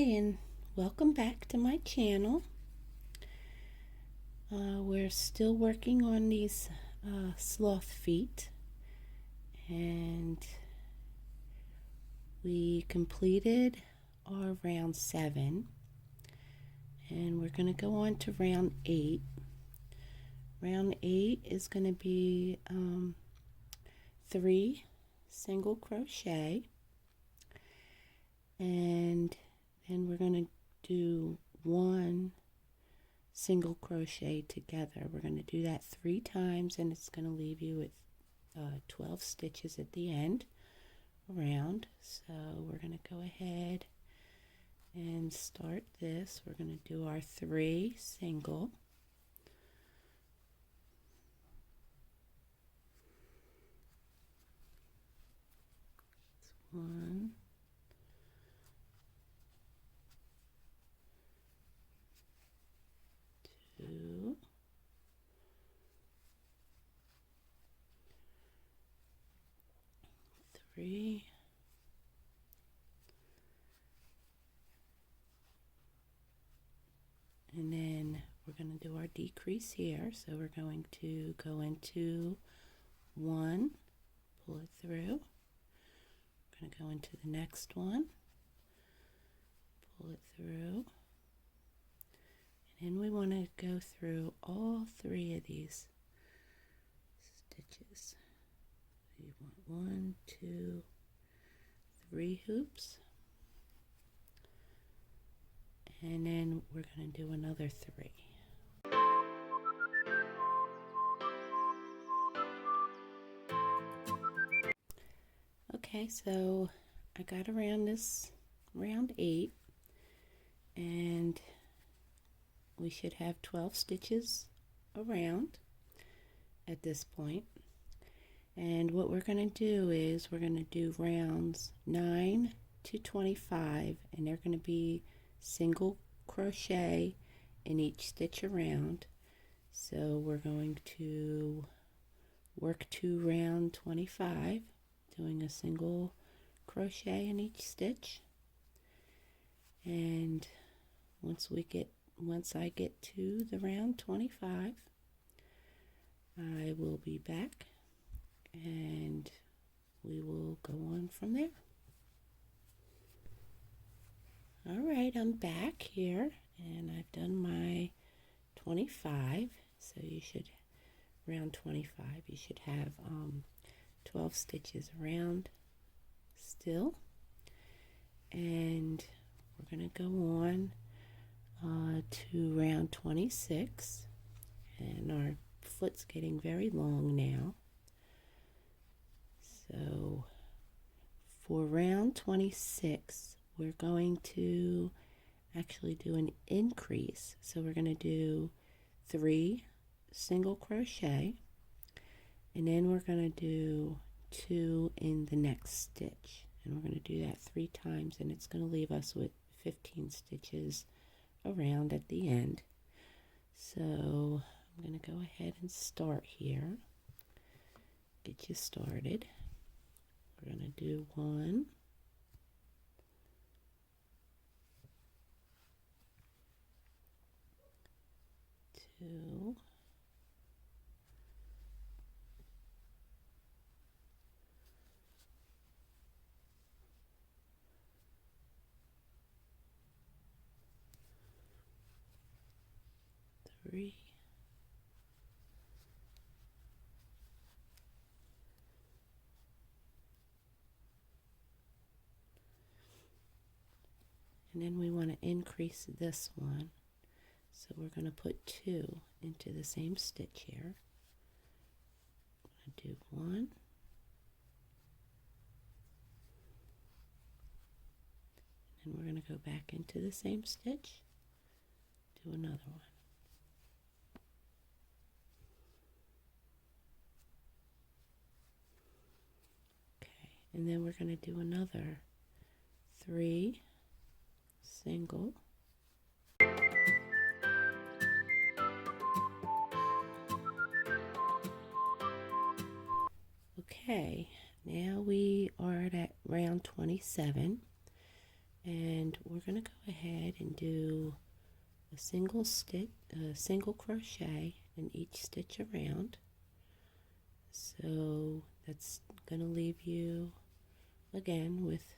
And welcome back to my channel. We're still working on these sloth feet, and we completed our round 7, and we're going to go on to round 8. Round 8 is going to be 3 single crochet, and then we're going to do 1 single crochet together. We're going to do that 3 times, and it's going to leave you with 12 stitches at the end around. So we're going to go ahead and start this. We're going to do our 3 single. It's 1, 2, 3, and then we're going to do our decrease here. So we're going to go into 1, pull it through. We're going to go into the next one, pull it through, and then we want to go through all 3 of these stitches. So you want 1, 2, 3 hoops, and then we're going to do another 3. Okay, so I got around this round 8, and we should have 12 stitches around at this point. And what we're going to do is we're going to do rounds 9 to 25, and they're going to be single crochet in each stitch around. So we're going to work to round 25, doing a single crochet in each stitch. And once I get to the round 25, I will be back and we will go on from there. Alright, I'm back here and I've done my 25, so you should, round 25, you should have 12 stitches around still, and we're going to go on to round 26, and our foot's getting very long now. So for round 26 we're going to actually do an increase. So we're going to do 3 single crochet, and then we're going to do 2 in the next stitch, and we're going to do that 3 times, and it's going to leave us with 15 stitches around at the end. So I'm going to go ahead and start here, get you started. We're going to do 1, 2, 3, 4, and then we want to increase this one. So we're going to put 2 into the same stitch here. I'm going to do 1, and we're going to go back into the same stitch, do another one. Okay, and then we're going to do another 3 single, okay, now we are at round 27. And we're going to go ahead and do a single crochet in each stitch around. So that's going to leave you again with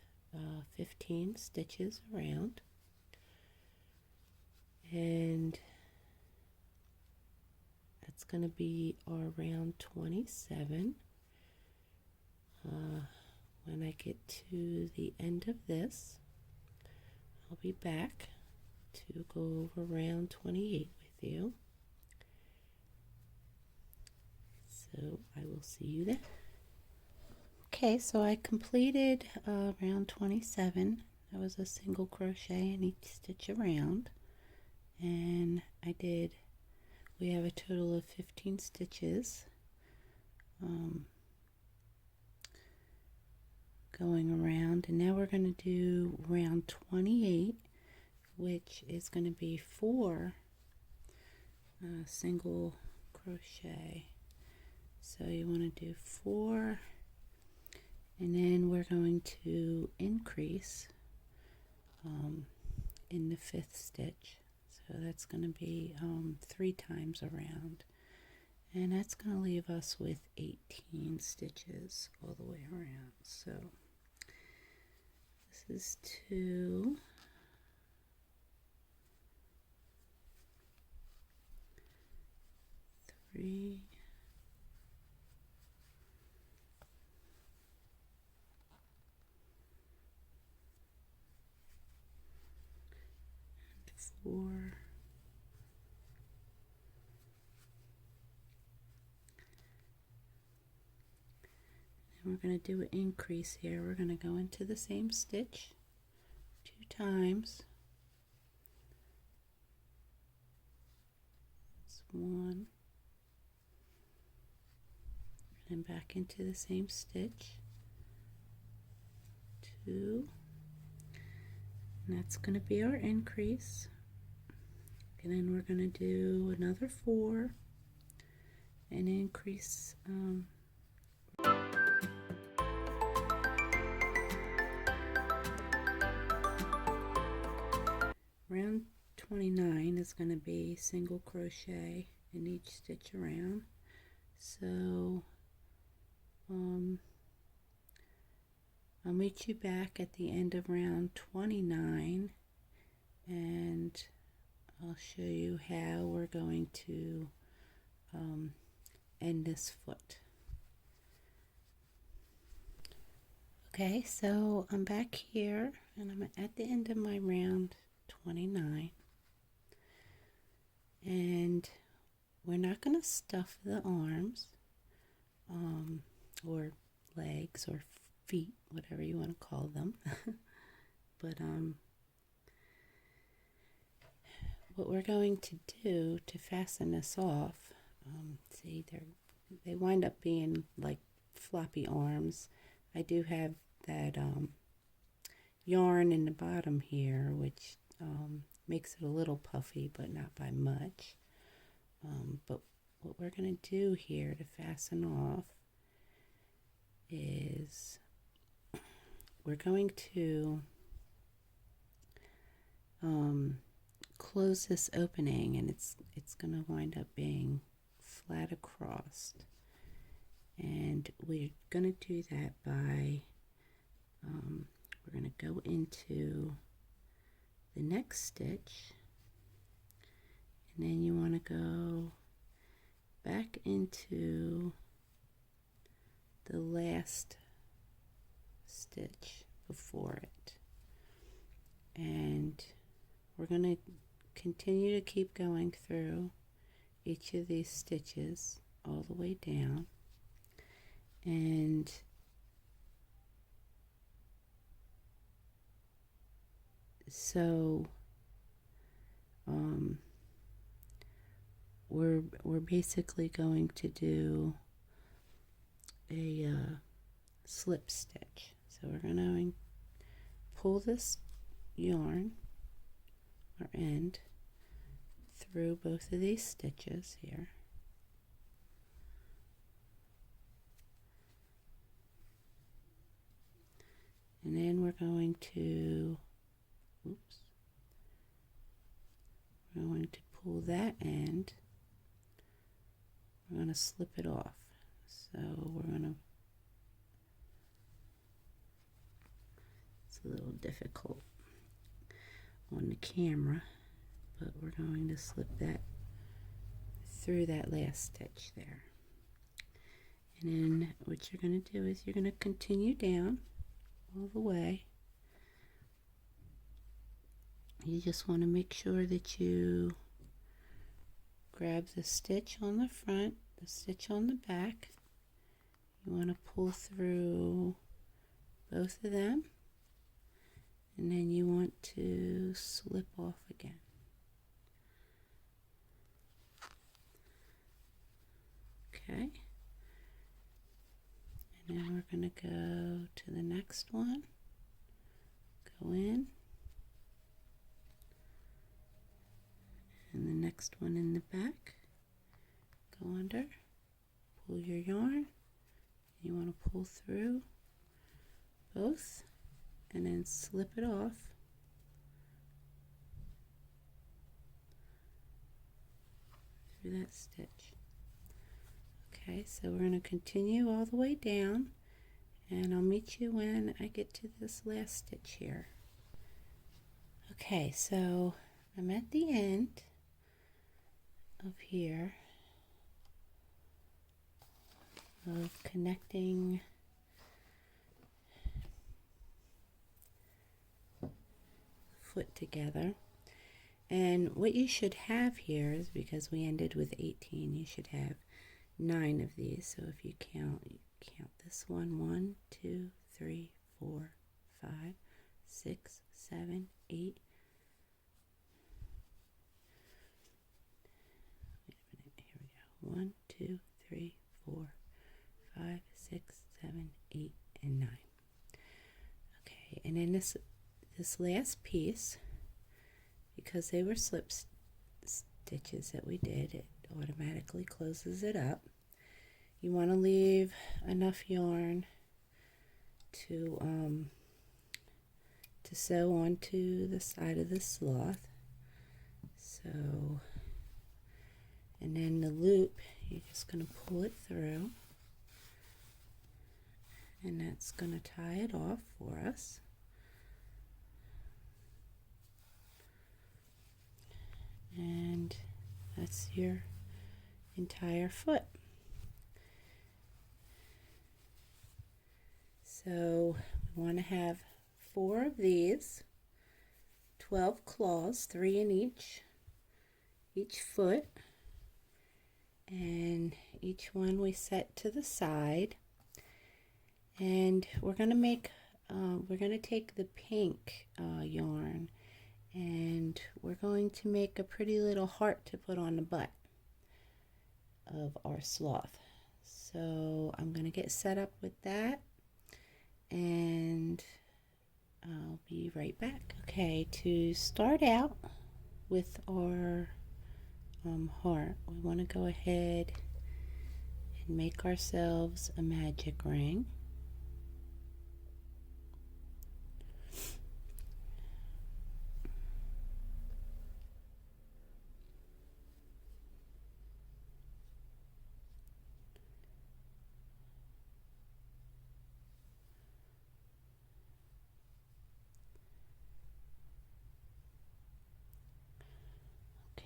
15 stitches around. And that's going to be our round 27. When I get to the end of this, I'll be back to go over round 28 with you. So I will see you then. Okay, so I completed round 27. That was a single crochet in each stitch around. And we have a total of 15 stitches going around. And now we're going to do round 28, which is going to be 4 single crochet. So you want to do 4, and then we're going to increase in the 5th stitch. So that's going to be 3 times around, and that's going to leave us with 18 stitches all the way around. So this is 2, 3, 4, and we're going to do an increase here. We're going to go into the same stitch 2 times. That's 1, and then back into the same stitch 2, and that's going to be our increase. And then we're going to do another 4 and increase round 29 is going to be single crochet in each stitch around. So I'll meet you back at the end of round 29, and I'll show you how we're going to end this foot. Okay, so I'm back here, and I'm at the end of my round 29, and we're not going to stuff the arms or legs or feet, whatever you want to call them. But what we're going to do to fasten this off, see, they wind up being like floppy arms. I do have that yarn in the bottom here, which makes it a little puffy, but not by much. But what we're going to do here to fasten off is we're going to close this opening, and it's going to wind up being flat across, and we're going to do that by we're going to go into the next stitch, and then you want to go back into the last stitch before it, and we're going to continue to keep going through each of these stitches all the way down. And so we're basically going to do a slip stitch. So we're going to pull this yarn or end through both of these stitches here, and then we're going to oops, we're going to pull that end, we're going to slip it off. So we're going to, it's a little difficult on the camera, but we're going to slip that through that last stitch there. And then what you're going to do is you're going to continue down all the way. You just want to make sure that you grab the stitch on the front, the stitch on the back. You want to pull through both of them, and then you want to slip off again. Okay. And then we're going to go to the next one, go in, and the next one in the back, go under, pull your yarn, you want to pull through both and then slip it off. Through that stitch. Okay, so we're going to continue all the way down, and I'll meet you when I get to this last stitch here. Okay, so I'm at the end of here of connecting foot together, and what you should have here is, because we ended with 18, you should have 9 of these. So if you count this one, 1, 2, 3, 4, 5, 6, 7, 8. Wait a minute, here we go. 1, 2, 3, 4, 5, 6, 7, 8, and 9. Okay, and then this last piece, because they were slip stitches that we did, it automatically closes it up. You want to leave enough yarn to sew onto the side of the sloth. So, and then the loop, you're just going to pull it through, and that's going to tie it off for us. And that's your entire foot. So we want to have 4 of these, 12 claws, 3 in each foot, and each one we set to the side. And we're going to make we're going to take the pink yarn, and we're going to make a pretty little heart to put on the butt of our sloth. So I'm going to get set up with that, and I'll be right back. Okay, to start out with our heart, we want to go ahead and make ourselves a magic ring.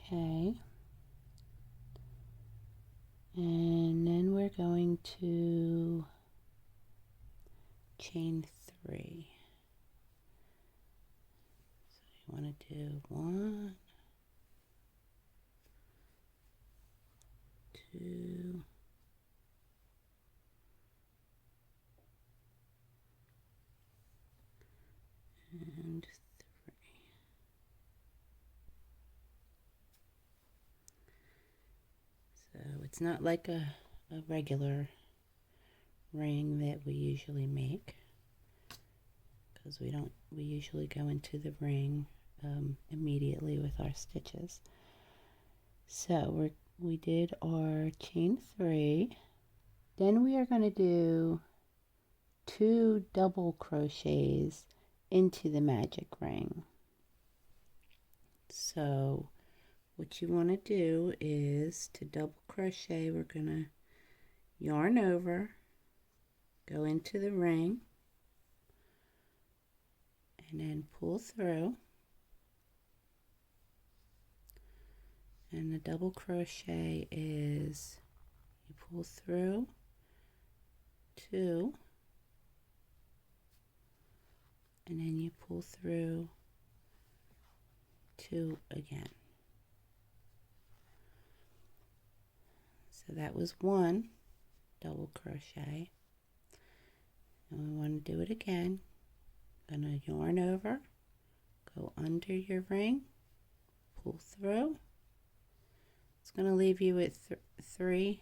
Okay, and then we're going to chain 3. So you want to do 1, 2, and 3. So it's not like a regular ring that we usually make, because we usually go into the ring immediately with our stitches. So we did our chain 3. Then we are going to do 2 double crochets into the magic ring. So what you want to do is to double crochet, we're going to yarn over, go into the ring, and then pull through. And the double crochet is you pull through 2, and then you pull through 2 again. So that was 1 double crochet, and we want to do it again. I'm going to yarn over, go under your ring, pull through. It's going to leave you with 3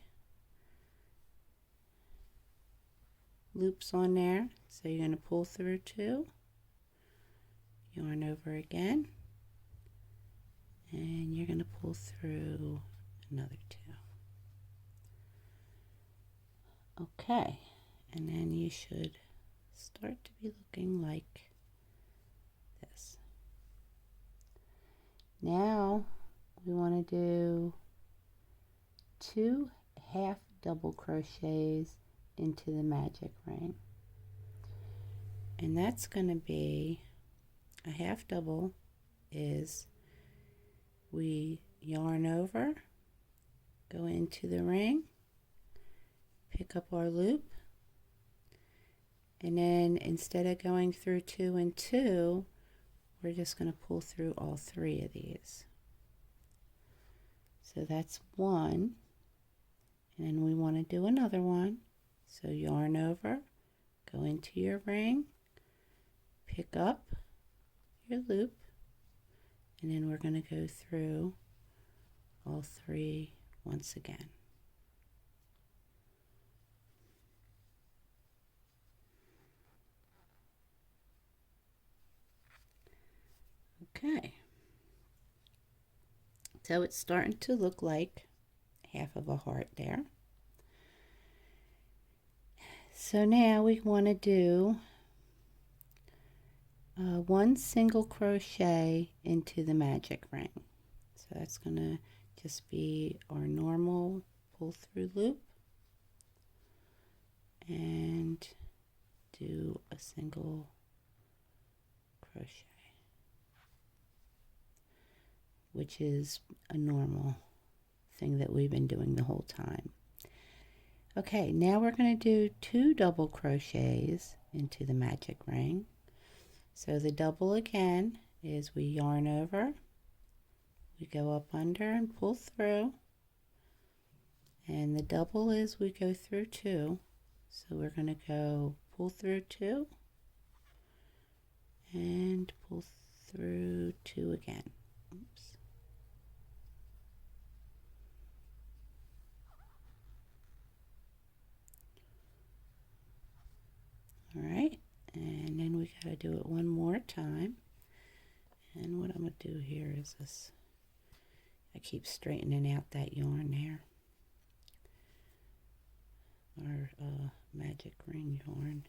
loops on there, so you're going to pull through 2, yarn over again, and you're going to pull through another 2. Okay, and then you should start to be looking like this. Now we want to do 2 half double crochets into the magic ring, and that's going to be a half double is we yarn over, go into the ring, pick up our loop, and then instead of going through 2 and 2, we're just going to pull through all 3 of these. So that's 1, and then we want to do another one. So yarn over, go into your ring, pick up your loop, and then we're going to go through all 3 once again. Okay, so it's starting to look like half of a heart there. So now we want to do 1 single crochet into the magic ring. So that's going to just be our normal pull through loop, and do a single crochet, which is a normal thing that we've been doing the whole time. Okay, now we're going to do 2 double crochets into the magic ring. So the double again is we yarn over, we go up under and pull through, and the double is we go through 2. So we're going to go pull through 2 and pull through 2 again. Oops. All right, and then we got to do it one more time. And what I'm going to do here is this. I keep straightening out that yarn there. Our magic ring yarn.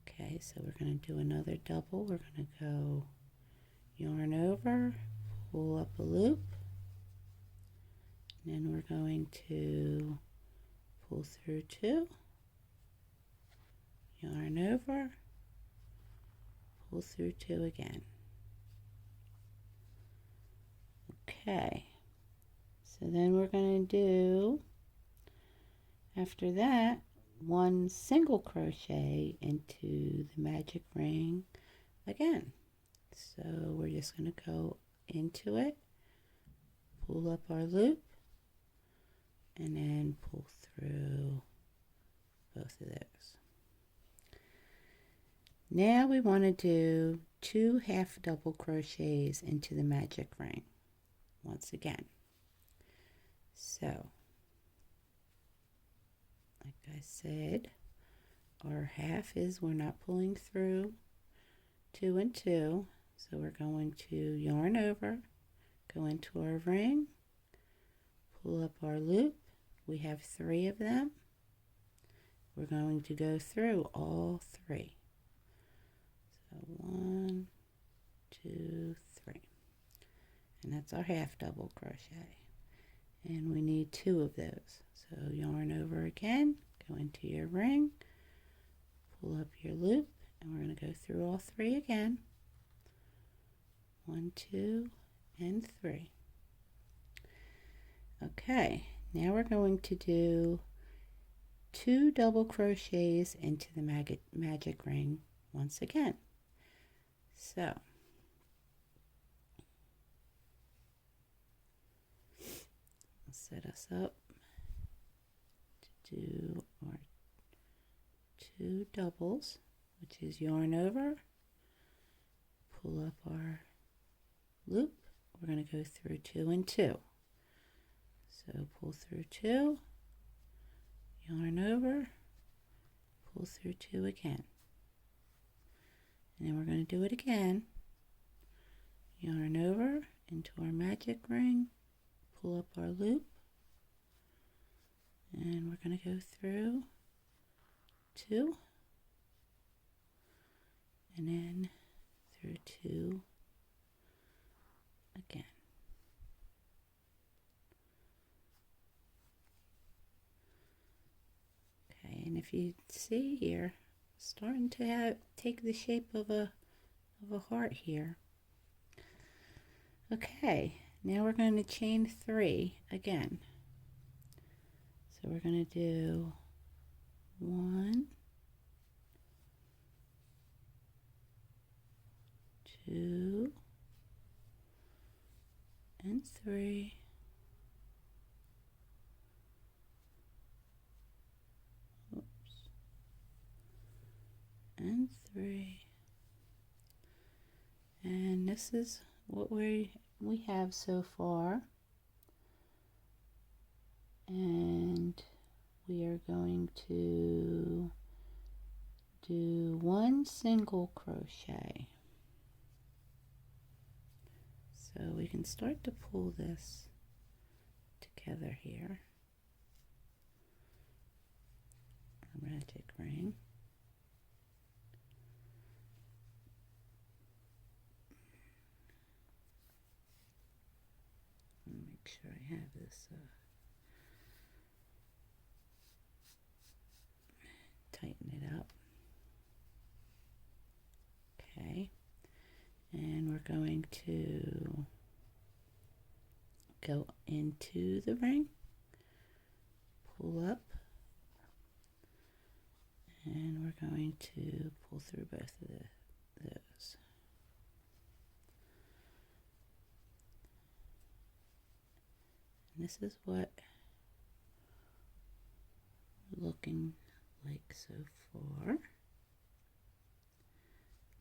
Okay, so we're going to do another double. We're going to go yarn over, pull up a loop, and then we're going to pull through 2, yarn over, pull through 2 again. Okay, so then we're going to do, after that, 1 single crochet into the magic ring again. So we're just going to go into it, pull up our loop, and then pull through both of those. Now we want to do 2 half double crochets into the magic ring once again. So like I said, our half is we're not pulling through 2 and 2, so we're going to yarn over, go into our ring, pull up our loop. We have 3 of them. We're going to go through all 3. So 1, 2, 3. And that's our half double crochet. And we need 2 of those. So yarn over again, go into your ring, pull up your loop, and we're going to go through all 3 again. 1, 2, and 3. Okay, now we're going to do 2 double crochets into the magic ring once again. So I'll set us up to do our 2 doubles, which is yarn over, pull up our loop. We're going to go through 2 and 2. So pull through 2, yarn over, pull through 2 again. And then we're going to do it again. Yarn over into our magic ring, pull up our loop, and we're going to go through 2, and then through 2 again. Okay, and if you see here, starting to take the shape of a heart here. Okay, now we're going to chain 3 again. So we're going to do 1, 2, and 3. And 3, and this is what we have so far, and we are going to do 1 single crochet. So we can start to pull this together here, our magic ring. Make sure I have this tighten it up. Okay, and we're going to go into the ring, pull up, and we're going to pull through both of those. This is what we're looking like so far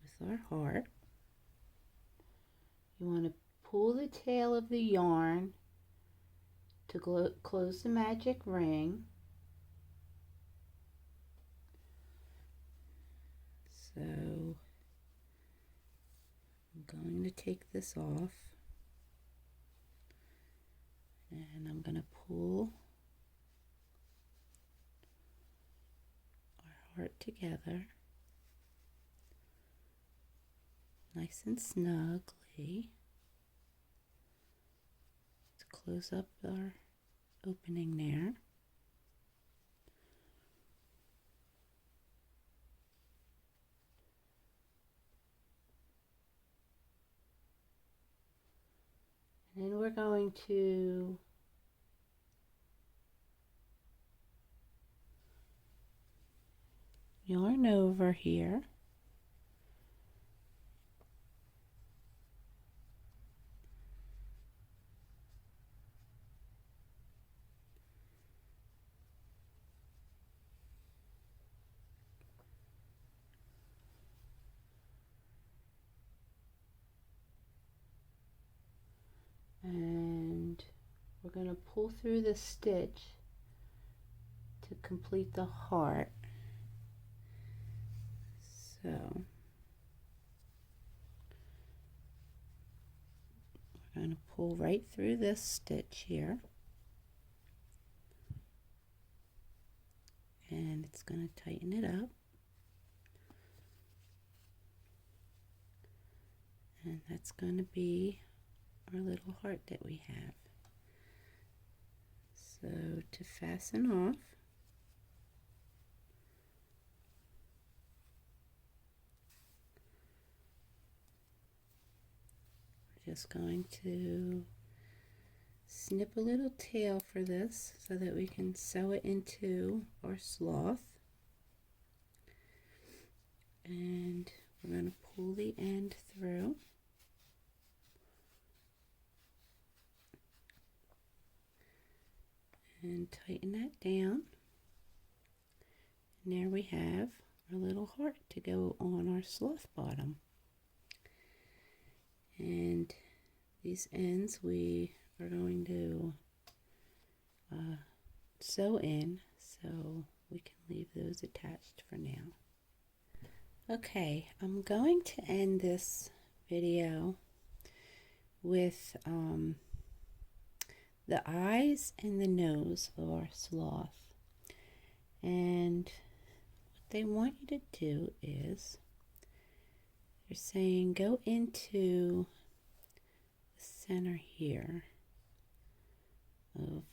with our heart. You want to pull the tail of the yarn to close the magic ring. So I'm going to take this off. And I'm going to pull our heart together nice and snugly to close up our opening there. And then we're going to yarn over here. And we're going to pull through the stitch to complete the heart. So we're going to pull right through this stitch here, and it's going to tighten it up, and that's going to be our little heart that we have. So to fasten off, we're just going to snip a little tail for this so that we can sew it into our sloth. And we're going to pull the end through. And tighten that down. And there we have our little heart to go on our sloth bottom. And these ends we are going to sew in, so we can leave those attached for now. Okay, I'm going to end this video with the eyes and the nose of our sloth. And what they want you to do is, they're saying go into the center here of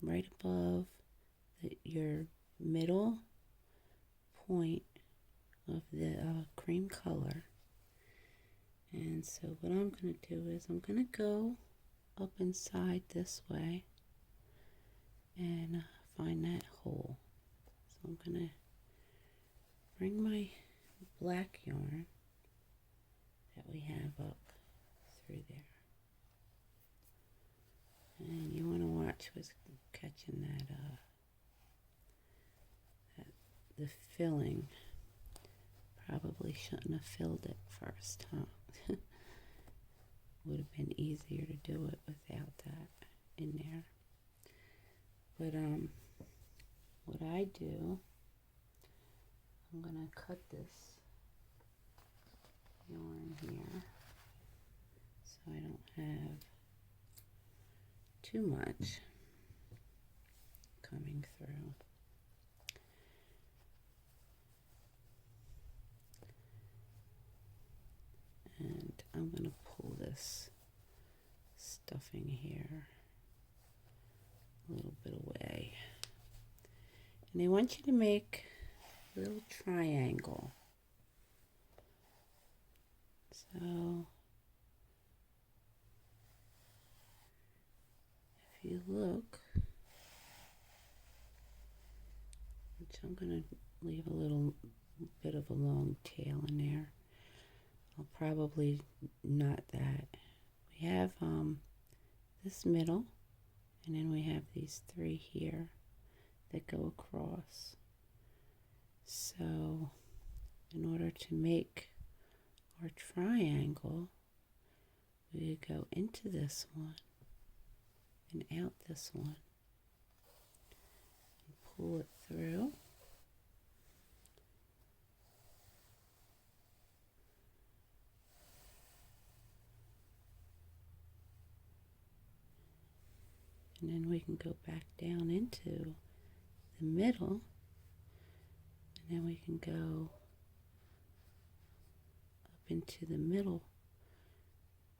right above your middle point of the cream color. And so what I'm going to do is I'm going to go up inside this way and find that hole. So I'm going to bring my black yarn that we have up through there. And you want to watch what's catching that the filling. Probably shouldn't have filled it first, huh? Would have been easier to do it without that in there. But what I do, I'm gonna cut this yarn here so I don't have too much coming through. And I'm going to pull this stuffing here a little bit away. And I want you to make a little triangle. So if you look, which I'm going to leave a little bit of a long tail in there. I'll probably knot that. We have this middle, and then we have these three here that go across. So in order to make our triangle, we go into this one and out this one and pull it through. And then we can go back down into the middle, and then we can go up into the middle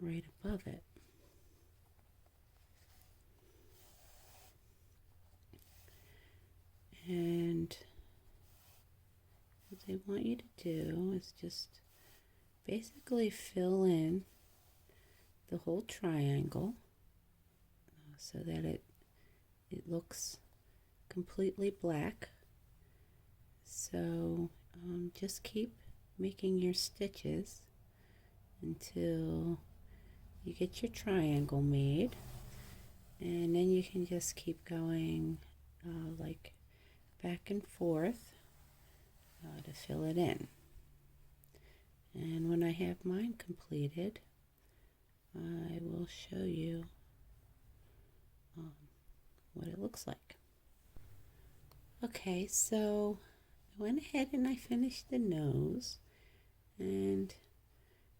right above it. And what they want you to do is just basically fill in the whole triangle so that it looks completely black. So just keep making your stitches until you get your triangle made, and then you can just keep going like back and forth to fill it in. And when I have mine completed, I will show you what it looks like. Okay, so I went ahead and I finished the nose, and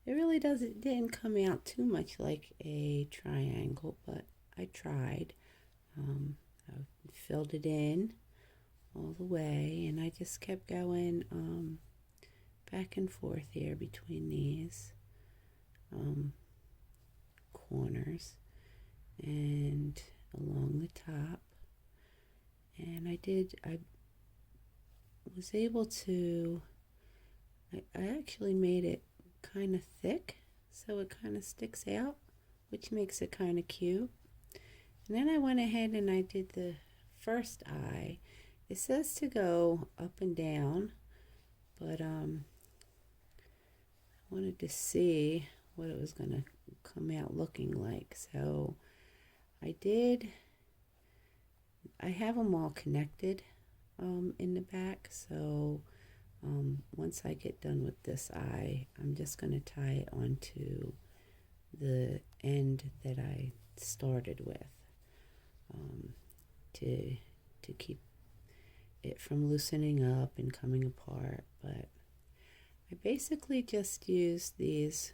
it really didn't come out too much like a triangle, but I tried. I filled it in all the way, and I just kept going back and forth here between these corners and along the top. And I was able to, I actually made it kind of thick so it kind of sticks out, which makes it kind of cute. And then I went ahead and I did the first eye. It says to go up and down, but I wanted to see what it was going to come out looking like. So I have them all connected in the back. So once I get done with this eye, I'm just going to tie it onto the end that I started with to keep it from loosening up and coming apart. But I basically just used these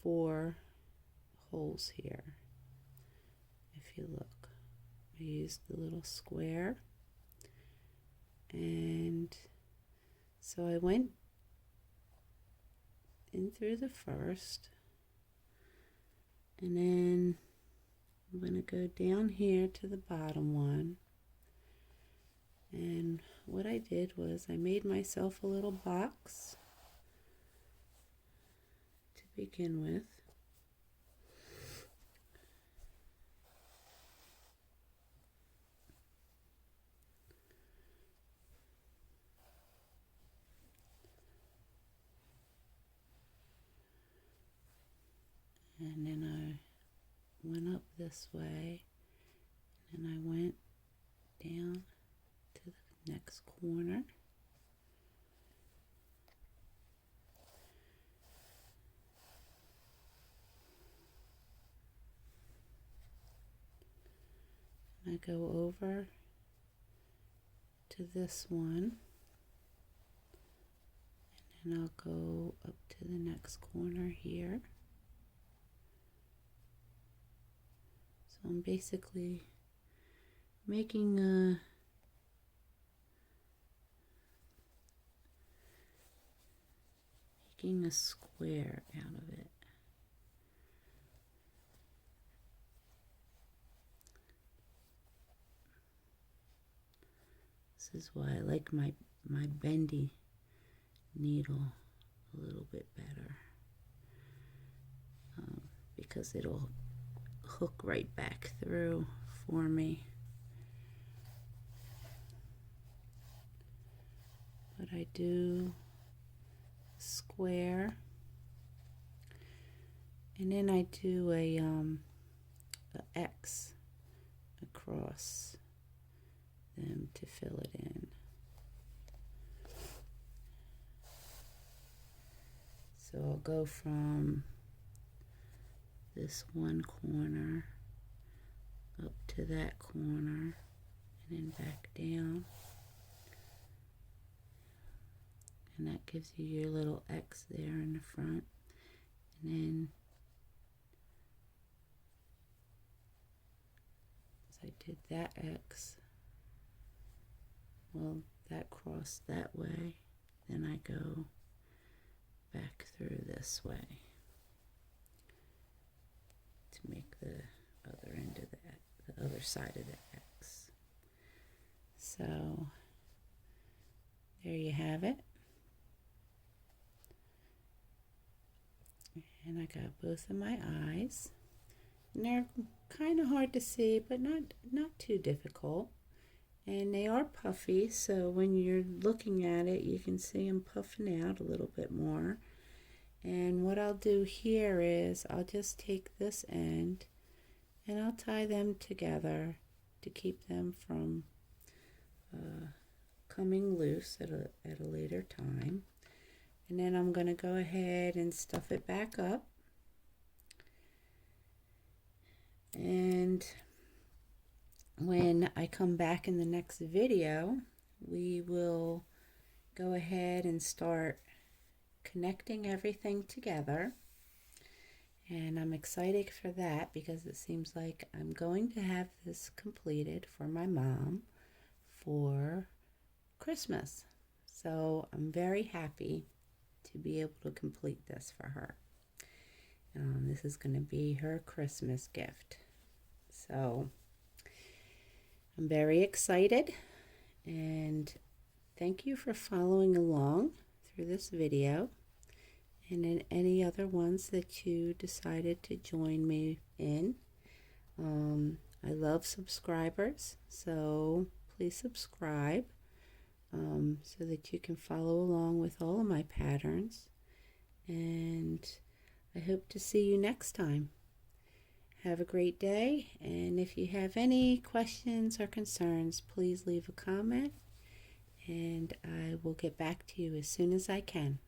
4 holes here. If you look, I used the little square, and so I went in through the first, and then I'm going to go down here to the bottom one. And what I did was I made myself a little box to begin with. And then I went up this way, and then I went down to the next corner. And I go over to this one, and then I'll go up to the next corner here. So I'm basically making a square out of it. This is why I like my bendy needle a little bit better, because it'll hook right back through for me. But I do square, and then I do a X across them to fill it in. So I'll go from this one corner up to that corner, and then back down. And that gives you your little X there in the front. And then as I did that X, well, that crossed that way, then I go back through this way to make the other end of the other side of the X. So there you have it. And I got both of my eyes. And they're kind of hard to see, but not too difficult. And they are puffy, so when you're looking at it, you can see them puffing out a little bit more. And what I'll do here is I'll just take this end and I'll tie them together to keep them from coming loose at a later time. And then I'm going to go ahead and stuff it back up. And when I come back in the next video, we will go ahead and start connecting everything together. And I'm excited for that because it seems like I'm going to have this completed for my mom for Christmas. So I'm very happy to be able to complete this for her. This is going to be her Christmas gift. So I'm very excited, and thank you for following along through this video and in any other ones that you decided to join me in. I love subscribers, so please subscribe so that you can follow along with all of my patterns. And I hope to see you next time. Have a great day, and if you have any questions or concerns, please leave a comment, and I will get back to you as soon as I can.